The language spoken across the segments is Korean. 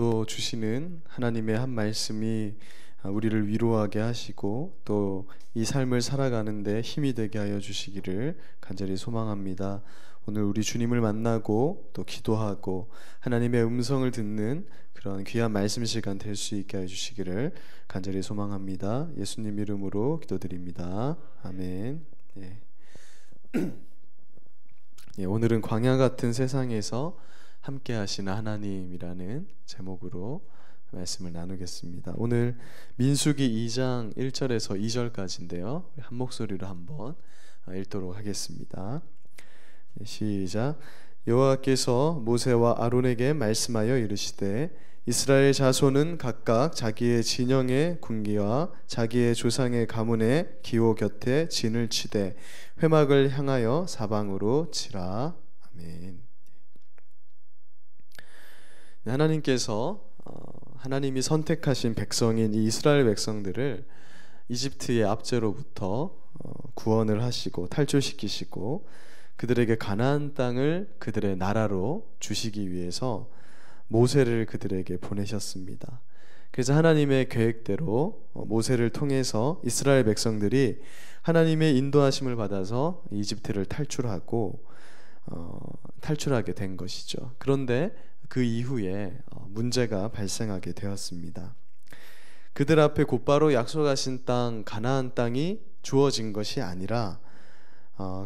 또 주시는 하나님의 한 말씀이 우리를 위로하게 하시고 또 이 삶을 살아가는 데 힘이 되게 하여 주시기를 간절히 소망합니다. 오늘 우리 주님을 만나고 또 기도하고 하나님의 음성을 듣는 그런 귀한 말씀 시간 될 수 있게 해 주시기를 간절히 소망합니다. 예수님 이름으로 기도드립니다. 아멘. 예, 오늘은 광야 같은 세상에서 함께 하시는 하나님이라는 제목으로 말씀을 나누겠습니다. 오늘 민수기 2장 1절에서 2절까지인데요. 한 목소리로 한번 읽도록 하겠습니다. 시작. 여호와께서 모세와 아론에게 말씀하여 이르시되 이스라엘 자손은 각각 자기의 진영의 군기와 자기의 조상의 가문의 기호 곁에 진을 치되 회막을 향하여 사방으로 치라. 아멘. 하나님께서 하나님이 선택하신 백성인 이 이스라엘 백성들을 이집트의 압제로부터 구원을 하시고 탈출시키시고 그들에게 가나안 땅을 그들의 나라로 주시기 위해서 모세를 그들에게 보내셨습니다. 그래서 하나님의 계획대로 모세를 통해서 이스라엘 백성들이 하나님의 인도하심을 받아서 이집트를 탈출하게 된 것이죠. 그런데 그 이후에 문제가 발생하게 되었습니다. 그들 앞에 곧바로 약속하신 땅 가나안 땅이 주어진 것이 아니라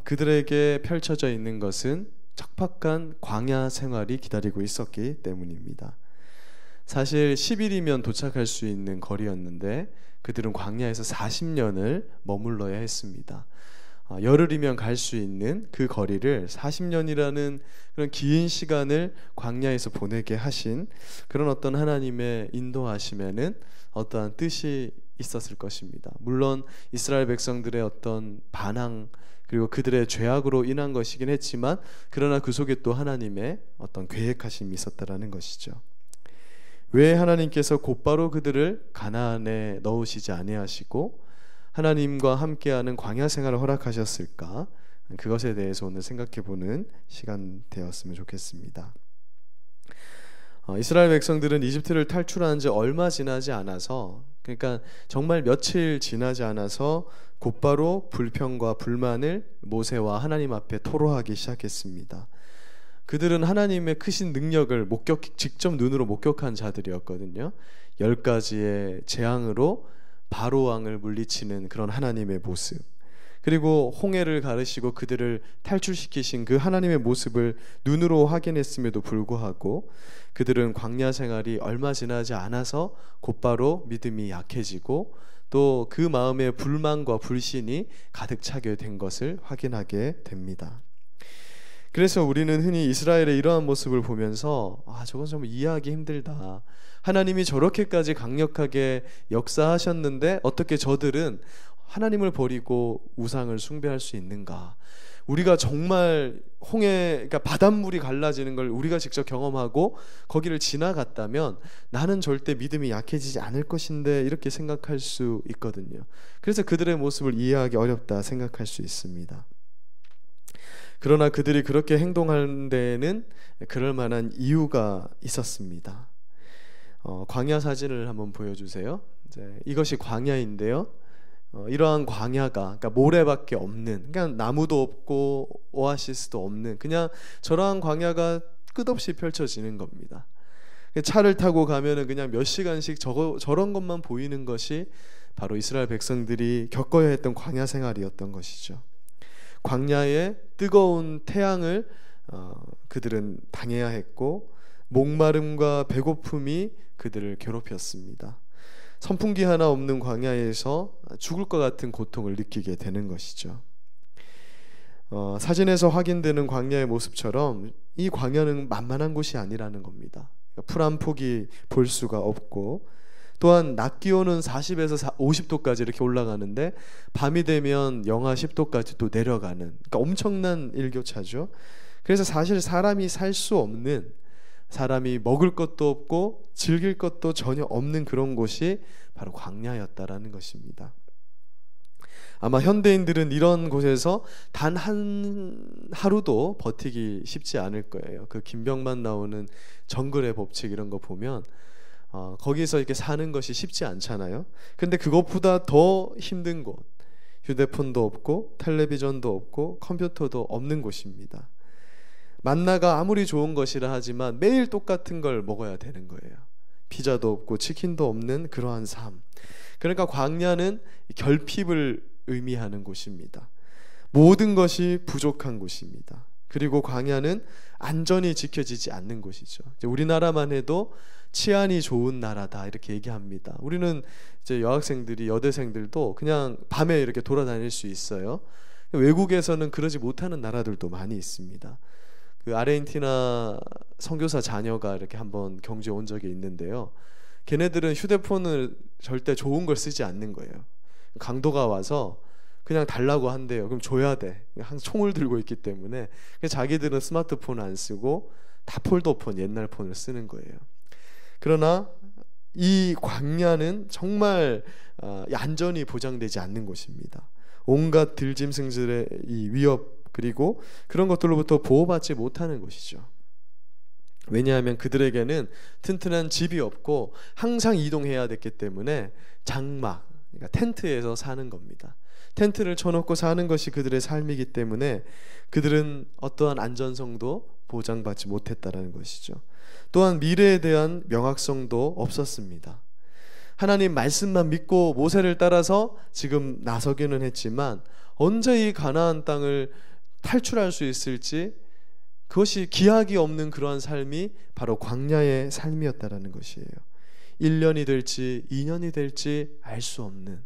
그들에게 펼쳐져 있는 것은 척박한 광야 생활이 기다리고 있었기 때문입니다. 사실 10일이면 도착할 수 있는 거리였는데 그들은 광야에서 40년을 머물러야 했습니다. 열흘이면 갈 수 있는 그 거리를 40년이라는 그런 긴 시간을 광야에서 보내게 하신 그런 어떤 하나님의 인도하심에는 어떠한 뜻이 있었을 것입니다. 물론 이스라엘 백성들의 어떤 반항 그리고 그들의 죄악으로 인한 것이긴 했지만 그러나 그 속에 또 하나님의 어떤 계획하심이 있었다라는 것이죠. 왜 하나님께서 곧바로 그들을 가나안에 넣으시지 아니하시고 하나님과 함께하는 광야 생활을 허락하셨을까? 그것에 대해서 오늘 생각해보는 시간 되었으면 좋겠습니다. 이스라엘 백성들은 이집트를 탈출한 지 얼마 지나지 않아서, 그러니까 정말 며칠 지나지 않아서 곧바로 불평과 불만을 모세와 하나님 앞에 토로하기 시작했습니다. 그들은 하나님의 크신 능력을 직접 눈으로 목격한 자들이었거든요. 10가지의 재앙으로 바로 왕을 물리치는 그런 하나님의 모습, 그리고 홍해를 가르시고 그들을 탈출시키신 그 하나님의 모습을 눈으로 확인했음에도 불구하고 그들은 광야 생활이 얼마 지나지 않아서 곧바로 믿음이 약해지고 또 그 마음에 불만과 불신이 가득 차게 된 것을 확인하게 됩니다. 그래서 우리는 흔히 이스라엘의 이러한 모습을 보면서 저건 정말 이해하기 힘들다. 하나님이 저렇게까지 강력하게 역사하셨는데 어떻게 저들은 하나님을 버리고 우상을 숭배할 수 있는가? 우리가 정말 그러니까 바닷물이 갈라지는 걸 우리가 직접 경험하고 거기를 지나갔다면 나는 절대 믿음이 약해지지 않을 것인데 이렇게 생각할 수 있거든요. 그래서 그들의 모습을 이해하기 어렵다 생각할 수 있습니다. 그러나 그들이 그렇게 행동하는 데에는 그럴 만한 이유가 있었습니다. 광야 사진을 한번 보여주세요. 이것이 광야인데요. 이러한 광야가 그러니까 모래밖에 없는, 그냥 나무도 없고 오아시스도 없는 그냥 저러한 광야가 끝없이 펼쳐지는 겁니다. 차를 타고 가면은 그냥 몇 시간씩 저런 것만 보이는 것이 바로 이스라엘 백성들이 겪어야 했던 광야 생활이었던 것이죠. 광야의 뜨거운 태양을 그들은 당해야 했고 목마름과 배고픔이 그들을 괴롭혔습니다. 선풍기 하나 없는 광야에서 죽을 것 같은 고통을 느끼게 되는 것이죠. 사진에서 확인되는 광야의 모습처럼 이 광야는 만만한 곳이 아니라는 겁니다. 풀 한 폭이 볼 수가 없고 또한 낮 기온은 40에서 50도까지 이렇게 올라가는데 밤이 되면 영하 10도까지 또 내려가는, 그러니까 엄청난 일교차죠. 그래서 사실 사람이 살 수 없는, 사람이 먹을 것도 없고 즐길 것도 전혀 없는 그런 곳이 바로 광야였다라는 것입니다. 아마 현대인들은 이런 곳에서 단 한 하루도 버티기 쉽지 않을 거예요. 그 김병만 나오는 정글의 법칙 이런 거 보면 거기서 이렇게 사는 것이 쉽지 않잖아요. 근데 그것보다 더 힘든 곳, 휴대폰도 없고 텔레비전도 없고 컴퓨터도 없는 곳입니다. 만나가 아무리 좋은 것이라 하지만 매일 똑같은 걸 먹어야 되는 거예요. 피자도 없고 치킨도 없는 그러한 삶. 그러니까 광야는 결핍을 의미하는 곳입니다. 모든 것이 부족한 곳입니다. 그리고 광야는 안전이 지켜지지 않는 곳이죠. 우리나라만 해도 치안이 좋은 나라다 이렇게 얘기합니다. 우리는 이제 여학생들이, 여대생들도 그냥 밤에 이렇게 돌아다닐 수 있어요. 외국에서는 그러지 못하는 나라들도 많이 있습니다. 그 아르헨티나 선교사 자녀가 이렇게 한번 경주에 온 적이 있는데요. 걔네들은 휴대폰을 절대 좋은 걸 쓰지 않는 거예요. 강도가 와서 그냥 달라고 한대요. 그럼 줘야 돼. 항상 총을 들고 있기 때문에. 자기들은 스마트폰 안 쓰고 다 폴더폰, 옛날 폰을 쓰는 거예요. 그러나 이 광야는 정말 안전이 보장되지 않는 곳입니다. 온갖 들짐승들의 이 위협, 그리고 그런 것들로부터 보호받지 못하는 곳이죠. 왜냐하면 그들에게는 튼튼한 집이 없고 항상 이동해야 됐기 때문에 장막, 그러니까 텐트에서 사는 겁니다. 텐트를 쳐놓고 사는 것이 그들의 삶이기 때문에 그들은 어떠한 안전성도 보장받지 못했다는 것이죠. 또한 미래에 대한 명확성도 없었습니다. 하나님 말씀만 믿고 모세를 따라서 지금 나서기는 했지만 언제 이 가나안 땅을 탈출할 수 있을지, 그것이 기약이 없는 그러한 삶이 바로 광야의 삶이었다라는 것이에요. 1년이 될지 2년이 될지 알 수 없는.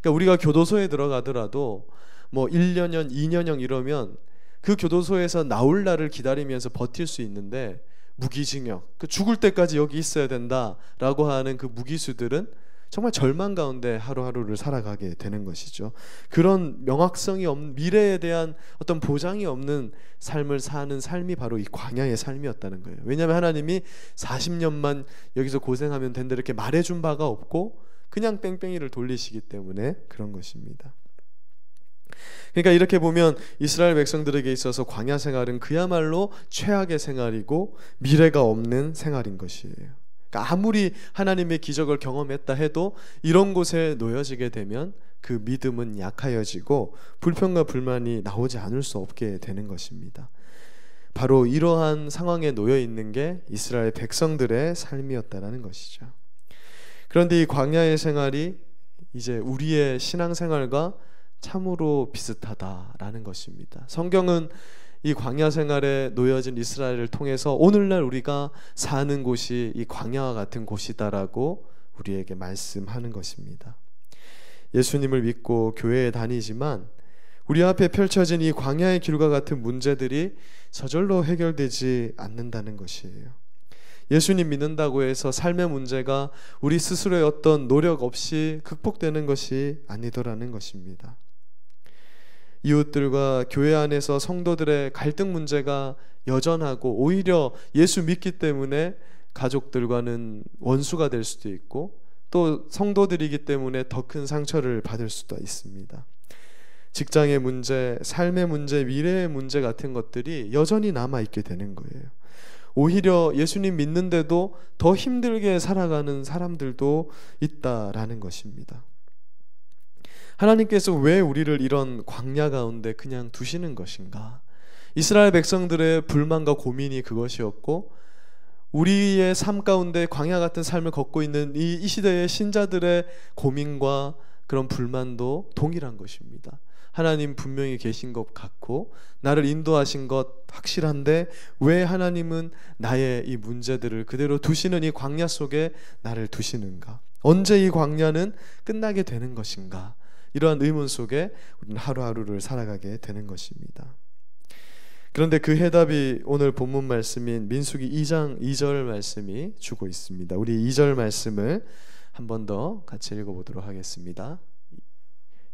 그러니까 우리가 교도소에 들어가더라도 뭐 1년형, 2년형 이러면 그 교도소에서 나올 날을 기다리면서 버틸 수 있는데, 무기징역, 그 죽을 때까지 여기 있어야 된다라고 하는 그 무기수들은 정말 절망 가운데 하루하루를 살아가게 되는 것이죠. 그런 명확성이 없는, 미래에 대한 어떤 보장이 없는 삶을 사는 삶이 바로 이 광야의 삶이었다는 거예요. 왜냐하면 하나님이 40년만 여기서 고생하면 된다 이렇게 말해준 바가 없고 그냥 뺑뺑이를 돌리시기 때문에 그런 것입니다. 그러니까 이렇게 보면 이스라엘 백성들에게 있어서 광야 생활은 그야말로 최악의 생활이고 미래가 없는 생활인 것이에요. 그러니까 아무리 하나님의 기적을 경험했다 해도 이런 곳에 놓여지게 되면 그 믿음은 약하여지고 불평과 불만이 나오지 않을 수 없게 되는 것입니다. 바로 이러한 상황에 놓여 있는 게 이스라엘 백성들의 삶이었다라는 것이죠. 그런데 이 광야의 생활이 이제 우리의 신앙생활과 참으로 비슷하다라는 것입니다. 성경은 이 광야 생활에 놓여진 이스라엘을 통해서 오늘날 우리가 사는 곳이 이 광야와 같은 곳이다라고 우리에게 말씀하는 것입니다. 예수님을 믿고 교회에 다니지만 우리 앞에 펼쳐진 이 광야의 길과 같은 문제들이 저절로 해결되지 않는다는 것이에요. 예수님 믿는다고 해서 삶의 문제가 우리 스스로의 어떤 노력 없이 극복되는 것이 아니더라는 것입니다. 이웃들과 교회 안에서 성도들의 갈등 문제가 여전하고 오히려 예수 믿기 때문에 가족들과는 원수가 될 수도 있고 또 성도들이기 때문에 더 큰 상처를 받을 수도 있습니다. 직장의 문제, 삶의 문제, 미래의 문제 같은 것들이 여전히 남아있게 되는 거예요. 오히려 예수님 믿는데도 더 힘들게 살아가는 사람들도 있다라는 것입니다. 하나님께서 왜 우리를 이런 광야 가운데 그냥 두시는 것인가? 이스라엘 백성들의 불만과 고민이 그것이었고 우리의 삶 가운데 광야 같은 삶을 걷고 있는 이 시대의 신자들의 고민과 그런 불만도 동일한 것입니다. 하나님 분명히 계신 것 같고 나를 인도하신 것 확실한데 왜 하나님은 나의 이 문제들을 그대로 두시는 이 광야 속에 나를 두시는가? 언제 이 광야는 끝나게 되는 것인가? 이러한 의문 속에 우리는 하루하루를 살아가게 되는 것입니다. 그런데 그 해답이 오늘 본문 말씀인 민수기 2장 2절 말씀이 주고 있습니다. 우리 2절 말씀을 한 번 더 같이 읽어보도록 하겠습니다.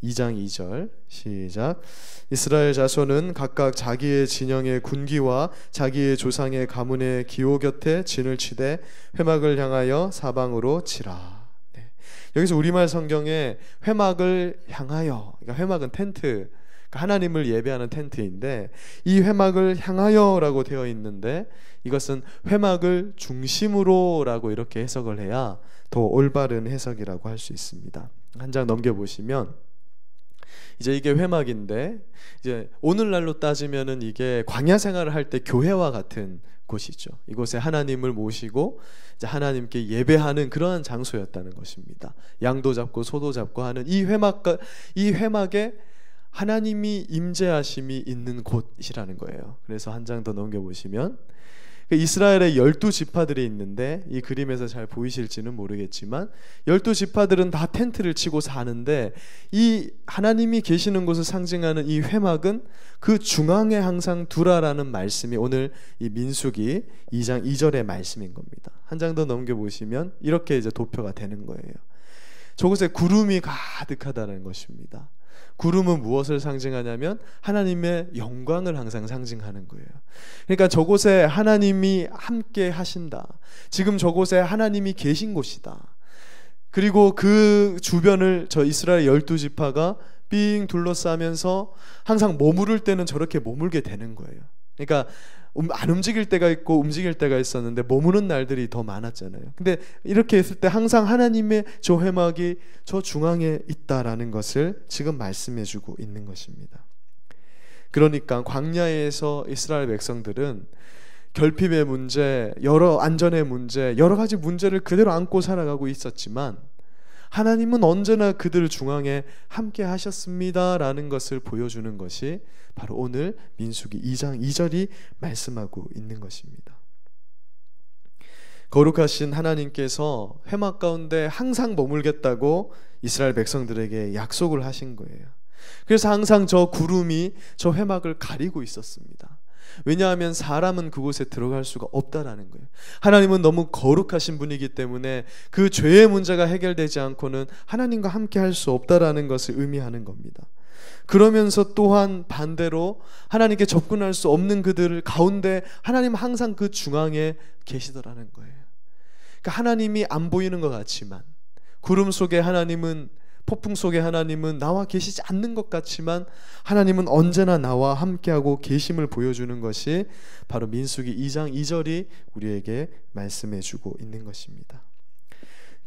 2장 2절 시작. 이스라엘 자손은 각각 자기의 진영의 군기와 자기의 조상의 가문의 기호 곁에 진을 치되 회막을 향하여 사방으로 치라. 네. 여기서 우리말 성경에 회막을 향하여, 그러니까 회막은 텐트, 그러니까 하나님을 예배하는 텐트인데 이 회막을 향하여라고 되어 있는데 이것은 회막을 중심으로라고 이렇게 해석을 해야 더 올바른 해석이라고 할 수 있습니다. 한 장 넘겨보시면 이제 이게 회막인데 이제 오늘날로 따지면은 이게 광야 생활을 할 때 교회와 같은 곳이죠. 이곳에 하나님을 모시고 이제 하나님께 예배하는 그러한 장소였다는 것입니다. 양도 잡고 소도 잡고 하는 이 회막에 하나님이 임재하심이 있는 곳이라는 거예요. 그래서 한 장 더 넘겨보시면 이스라엘의 12지파들이 있는데 이 그림에서 잘 보이실지는 모르겠지만 12지파들은 다 텐트를 치고 사는데 이 하나님이 계시는 곳을 상징하는 이 회막은 그 중앙에 항상 두라라는 말씀이 오늘 이 민수기 2장 2절의 말씀인 겁니다. 한 장 더 넘겨보시면 이렇게 이제 도표가 되는 거예요. 저곳에 구름이 가득하다는 것입니다. 구름은 무엇을 상징하냐면 하나님의 영광을 항상 상징하는 거예요. 그러니까 저곳에 하나님이 함께 하신다. 지금 저곳에 하나님이 계신 곳이다. 그리고 그 주변을 저 이스라엘 12지파가 삥 둘러싸면서 항상 머무를 때는 저렇게 머물게 되는 거예요. 그러니까 안 움직일 때가 있고 움직일 때가 있었는데 머무는 날들이 더 많았잖아요. 근데 이렇게 했을 때 항상 하나님의 저 회막이 저 중앙에 있다라는 것을 지금 말씀해주고 있는 것입니다. 그러니까 광야에서 이스라엘 백성들은 결핍의 문제, 여러 안전의 문제, 여러 가지 문제를 그대로 안고 살아가고 있었지만 하나님은 언제나 그들 중앙에 함께 하셨습니다라는 것을 보여주는 것이 바로 오늘 민수기 2장 2절이 말씀하고 있는 것입니다. 거룩하신 하나님께서 회막 가운데 항상 머물겠다고 이스라엘 백성들에게 약속을 하신 거예요. 그래서 항상 저 구름이 저 회막을 가리고 있었습니다. 왜냐하면 사람은 그곳에 들어갈 수가 없다라는 거예요. 하나님은 너무 거룩하신 분이기 때문에 그 죄의 문제가 해결되지 않고는 하나님과 함께 할 수 없다라는 것을 의미하는 겁니다. 그러면서 또한 반대로 하나님께 접근할 수 없는 그들 가운데 하나님은 항상 그 중앙에 계시더라는 거예요. 그러니까 하나님이 안 보이는 것 같지만 구름 속에 하나님은, 폭풍 속에 하나님은 나와 계시지 않는 것 같지만 하나님은 언제나 나와 함께하고 계심을 보여주는 것이 바로 민수기 2장 2절이 우리에게 말씀해주고 있는 것입니다.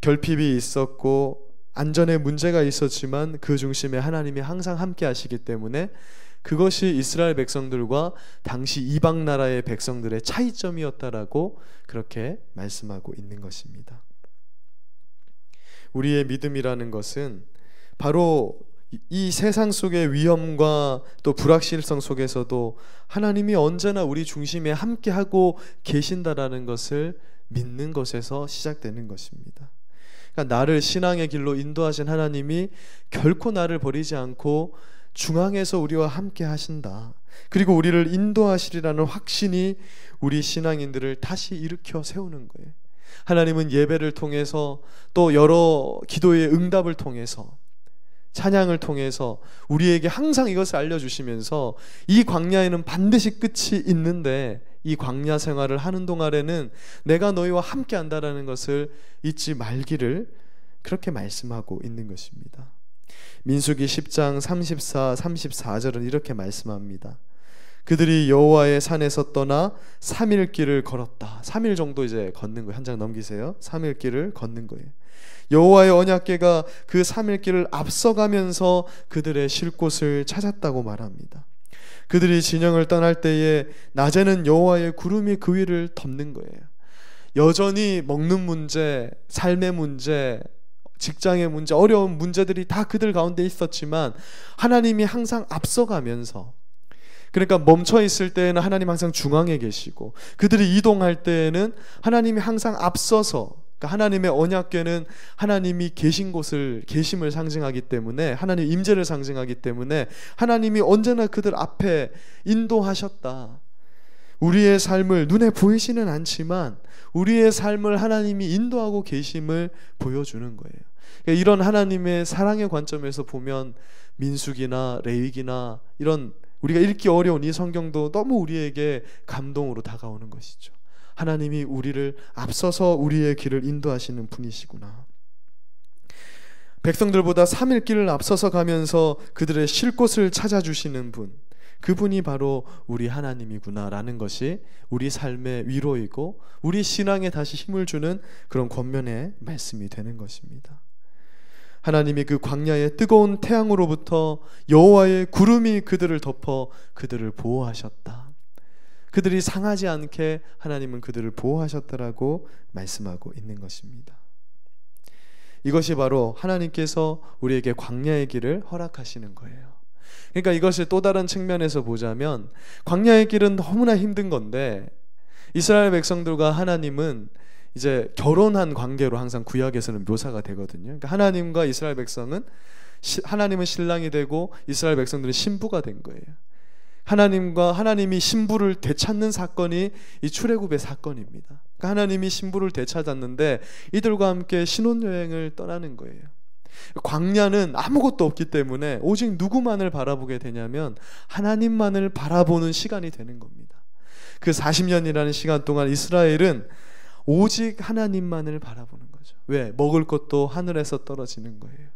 결핍이 있었고 안전에 문제가 있었지만 그 중심에 하나님이 항상 함께 하시기 때문에 그것이 이스라엘 백성들과 당시 이방 나라의 백성들의 차이점이었다라고 그렇게 말씀하고 있는 것입니다. 우리의 믿음이라는 것은 바로 이 세상 속의 위험과 또 불확실성 속에서도 하나님이 언제나 우리 중심에 함께하고 계신다라는 것을 믿는 것에서 시작되는 것입니다. 그러니까 나를 신앙의 길로 인도하신 하나님이 결코 나를 버리지 않고 중앙에서 우리와 함께 하신다. 그리고 우리를 인도하시리라는 확신이 우리 신앙인들을 다시 일으켜 세우는 거예요. 하나님은 예배를 통해서 또 여러 기도의 응답을 통해서 찬양을 통해서 우리에게 항상 이것을 알려주시면서 이 광야에는 반드시 끝이 있는데 이 광야 생활을 하는 동안에는 내가 너희와 함께 한다라는 것을 잊지 말기를 그렇게 말씀하고 있는 것입니다. 민수기 10장 34, 34절은 이렇게 말씀합니다. 그들이 여호와의 산에서 떠나 3일 길을 걸었다. 3일 정도 이제 걷는 거예요. 한 장 넘기세요. 3일 길을 걷는 거예요. 여호와의 언약궤가 그 3일 길을 앞서가면서 그들의 쉴 곳을 찾았다고 말합니다. 그들이 진영을 떠날 때에 낮에는 여호와의 구름이 그 위를 덮는 거예요. 여전히 먹는 문제, 삶의 문제, 직장의 문제, 어려운 문제들이 다 그들 가운데 있었지만 하나님이 항상 앞서가면서, 그러니까 멈춰 있을 때에는 하나님 항상 중앙에 계시고 그들이 이동할 때에는 하나님이 항상 앞서서, 그러니까 하나님의 언약궤는 하나님이 계신 곳을, 계심을 상징하기 때문에, 하나님 임재를 상징하기 때문에 하나님이 언제나 그들 앞에 인도하셨다. 우리의 삶을 눈에 보이지는 않지만 우리의 삶을 하나님이 인도하고 계심을 보여주는 거예요. 그러니까 이런 하나님의 사랑의 관점에서 보면 민수기나 레위기나 이런 우리가 읽기 어려운 이 성경도 너무 우리에게 감동으로 다가오는 것이죠. 하나님이 우리를 앞서서 우리의 길을 인도하시는 분이시구나. 백성들보다 3일 길을 앞서서 가면서 그들의 쉴 곳을 찾아주시는 분, 그분이 바로 우리 하나님이구나라는 것이 우리 삶의 위로이고 우리 신앙에 다시 힘을 주는 그런 권면의 말씀이 되는 것입니다. 하나님이 그 광야의 뜨거운 태양으로부터 여호와의 구름이 그들을 덮어 그들을 보호하셨다. 그들이 상하지 않게 하나님은 그들을 보호하셨다라고 말씀하고 있는 것입니다. 이것이 바로 하나님께서 우리에게 광야의 길을 허락하시는 거예요. 그러니까 이것을 또 다른 측면에서 보자면 광야의 길은 너무나 힘든 건데 이스라엘 백성들과 하나님은 이제 결혼한 관계로 항상 구약에서는 묘사가 되거든요. 그러니까 하나님과 이스라엘 백성은 하나님은 신랑이 되고 이스라엘 백성들은 신부가 된 거예요. 하나님이 신부를 되찾는 사건이 이 출애굽의 사건입니다. 그러니까 하나님이 신부를 되찾았는데 이들과 함께 신혼여행을 떠나는 거예요. 광야는 아무것도 없기 때문에 오직 누구만을 바라보게 되냐면 하나님만을 바라보는 시간이 되는 겁니다. 그 40년이라는 시간 동안 이스라엘은 오직 하나님만을 바라보는 거죠. 왜? 먹을 것도 하늘에서 떨어지는 거예요.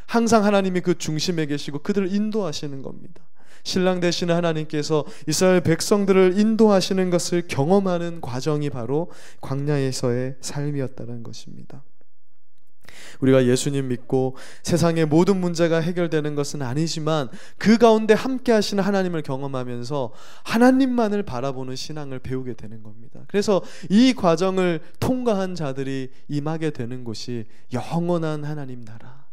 항상 하나님이 그 중심에 계시고 그들을 인도하시는 겁니다. 신랑 되시는 하나님께서 이스라엘 백성들을 인도하시는 것을 경험하는 과정이 바로 광야에서의 삶이었다는 것입니다. 우리가 예수님 믿고 세상의 모든 문제가 해결되는 것은 아니지만 그 가운데 함께 하시는 하나님을 경험하면서 하나님만을 바라보는 신앙을 배우게 되는 겁니다. 그래서 이 과정을 통과한 자들이 임하게 되는 곳이 영원한 하나님 나라,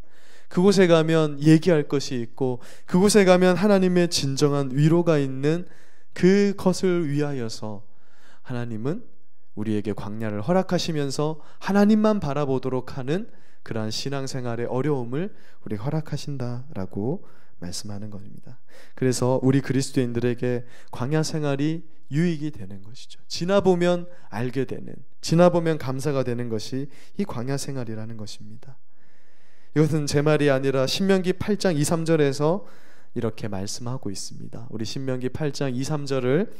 그곳에 가면 얘기할 것이 있고 그곳에 가면 하나님의 진정한 위로가 있는 그것을 위하여서 하나님은 우리에게 광야를 허락하시면서 하나님만 바라보도록 하는 그러한 신앙생활의 어려움을 우리에게 허락하신다라고 말씀하는 것입니다. 그래서 우리 그리스도인들에게 광야 생활이 유익이 되는 것이죠. 지나보면 알게 되는, 지나보면 감사가 되는 것이 이 광야 생활이라는 것입니다. 이것은 제 말이 아니라 신명기 8장 2, 3절에서 이렇게 말씀하고 있습니다. 우리 신명기 8장 2, 3절을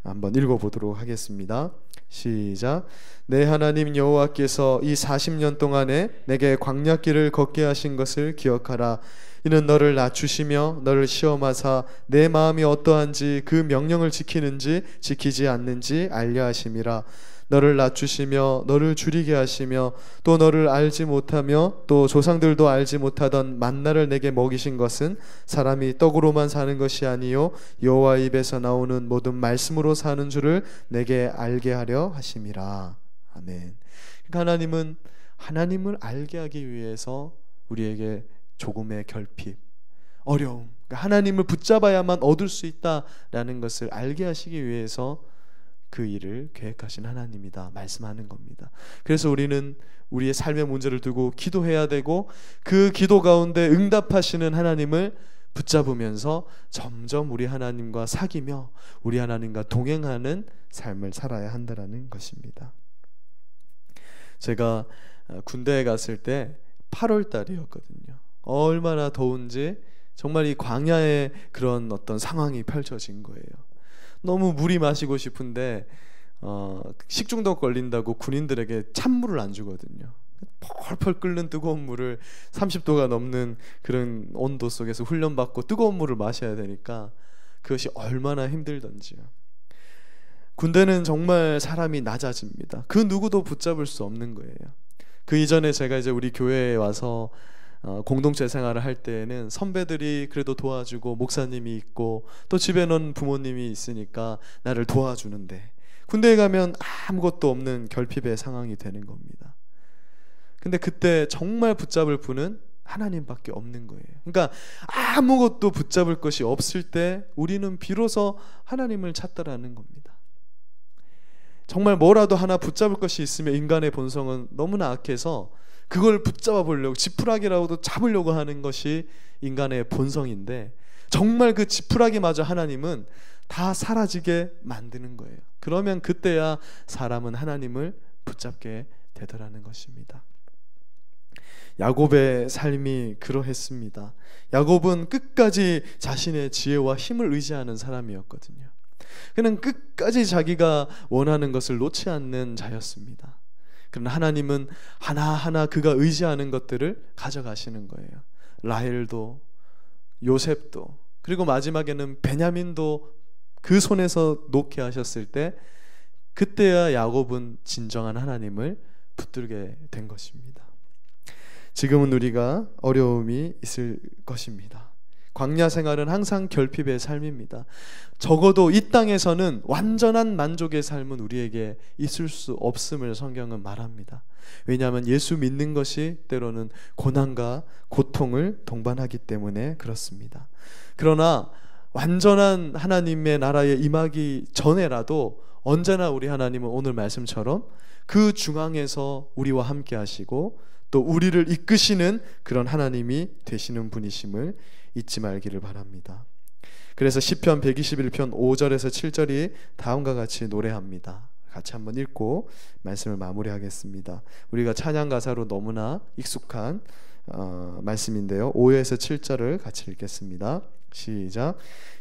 한번 읽어보도록 하겠습니다. 시작. 내 하나님 여호와께서 이 40년 동안에 내게 광야길을 걷게 하신 것을 기억하라. 이는 너를 낮추시며 너를 시험하사 내 마음이 어떠한지 그 명령을 지키는지 지키지 않는지 알려 하심이라. 너를 낮추시며 너를 줄이게 하시며 또 너를 알지 못하며 또 조상들도 알지 못하던 만나를 내게 먹이신 것은 사람이 떡으로만 사는 것이 아니요 여호와 입에서 나오는 모든 말씀으로 사는 줄을 내게 알게 하려 하심이라. 아멘. 그러니까 하나님은 하나님을 알게 하기 위해서 우리에게 조금의 결핍, 어려움, 그러니까 하나님을 붙잡아야만 얻을 수 있다라는 것을 알게 하시기 위해서 그 일을 계획하신 하나님이다 말씀하는 겁니다. 그래서 우리는 우리의 삶의 문제를 두고 기도해야 되고 그 기도 가운데 응답하시는 하나님을 붙잡으면서 점점 우리 하나님과 사귀며 우리 하나님과 동행하는 삶을 살아야 한다는 것입니다. 제가 군대에 갔을 때 8월 달이었거든요. 얼마나 더운지 정말 이 광야의 그런 어떤 상황이 펼쳐진 거예요. 너무 물이 마시고 싶은데 식중독 걸린다고 군인들에게 찬물을 안 주거든요. 펄펄 끓는 뜨거운 물을 30도가 넘는 그런 온도 속에서 훈련받고 뜨거운 물을 마셔야 되니까 그것이 얼마나 힘들던지요. 군대는 정말 사람이 낮아집니다. 그 누구도 붙잡을 수 없는 거예요. 그 이전에 제가 이제 우리 교회에 와서 공동체 생활을 할 때에는 선배들이 그래도 도와주고 목사님이 있고 또 집에는 부모님이 있으니까 나를 도와주는데 군대에 가면 아무것도 없는 결핍의 상황이 되는 겁니다. 근데 그때 정말 붙잡을 분은 하나님밖에 없는 거예요. 그러니까 아무것도 붙잡을 것이 없을 때 우리는 비로소 하나님을 찾더라는 겁니다. 정말 뭐라도 하나 붙잡을 것이 있으면 인간의 본성은 너무나 악해서 그걸 붙잡아 보려고, 지푸라기라고도 잡으려고 하는 것이 인간의 본성인데 정말 그 지푸라기마저 하나님은 다 사라지게 만드는 거예요. 그러면 그때야 사람은 하나님을 붙잡게 되더라는 것입니다. 야곱의 삶이 그러했습니다. 야곱은 끝까지 자신의 지혜와 힘을 의지하는 사람이었거든요. 그는 끝까지 자기가 원하는 것을 놓지 않는 자였습니다. 그러나 하나님은 하나하나 그가 의지하는 것들을 가져가시는 거예요. 라헬도, 요셉도, 그리고 마지막에는 베냐민도 그 손에서 놓게 하셨을 때, 그때야 야곱은 진정한 하나님을 붙들게 된 것입니다. 지금은 우리가 어려움이 있을 것입니다. 광야 생활은 항상 결핍의 삶입니다. 적어도 이 땅에서는 완전한 만족의 삶은 우리에게 있을 수 없음을 성경은 말합니다. 왜냐하면 예수 믿는 것이 때로는 고난과 고통을 동반하기 때문에 그렇습니다. 그러나 완전한 하나님의 나라에 임하기 전에라도 언제나 우리 하나님은 오늘 말씀처럼 그 중앙에서 우리와 함께 하시고 또 우리를 이끄시는 그런 하나님이 되시는 분이심을 잊지 말기를 바랍니다. 그래서 시편 121편 5절에서 7절이 다음과 같이 노래합니다. 같이 한번 읽고 말씀을 마무리하겠습니다. 우리가 찬양 가사로 너무나 익숙한 말씀인데요, 5에서 7절을 같이 읽겠습니다. 시작.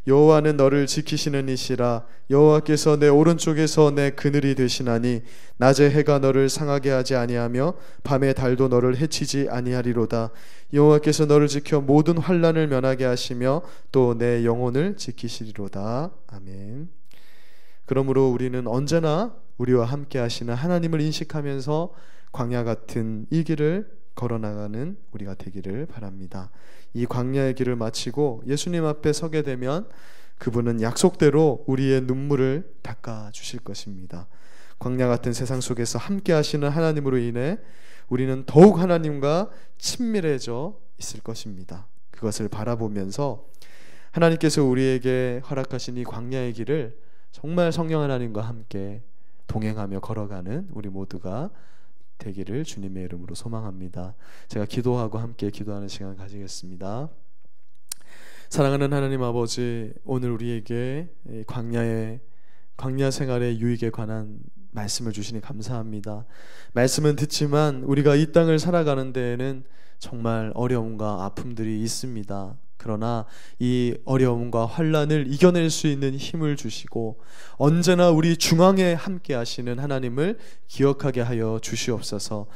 여호와는 너를 지키시는 이시라. 여호와께서 내 오른쪽에서 내 그늘이 되시나니 낮에 해가 너를 상하게 하지 아니하며 밤에 달도 너를 해치지 아니하리로다. 여호와께서 너를 지켜 모든 환난을 면하게 하시며 또 내 영혼을 지키시리로다. 아멘. 그러므로 우리는 언제나 우리와 함께 하시는 하나님을 인식하면서 광야 같은 이 길을 걸어나가는 우리가 되기를 바랍니다. 이 광야의 길을 마치고 예수님 앞에 서게 되면 그분은 약속대로 우리의 눈물을 닦아 주실 것입니다. 광야 같은 세상 속에서 함께 하시는 하나님으로 인해 우리는 더욱 하나님과 친밀해져 있을 것입니다. 그것을 바라보면서 하나님께서 우리에게 허락하신 이 광야의 길을 정말 성령 하나님과 함께 동행하며 걸어가는 우리 모두가 되기를 주님의 이름으로 소망합니다. 제가 기도하고 함께 기도하는 시간 가지겠습니다. 사랑하는 하나님 아버지, 오늘 우리에게 광야 생활의 유익에 관한 말씀을 주시니 감사합니다. 말씀은 듣지만 우리가 이 땅을 살아가는 데에는 정말 어려움과 아픔들이 있습니다. 그러나 이 어려움과 환난을 이겨낼 수 있는 힘을 주시고 언제나 우리 중앙에 함께 하시는 하나님을 기억하게 하여 주시옵소서.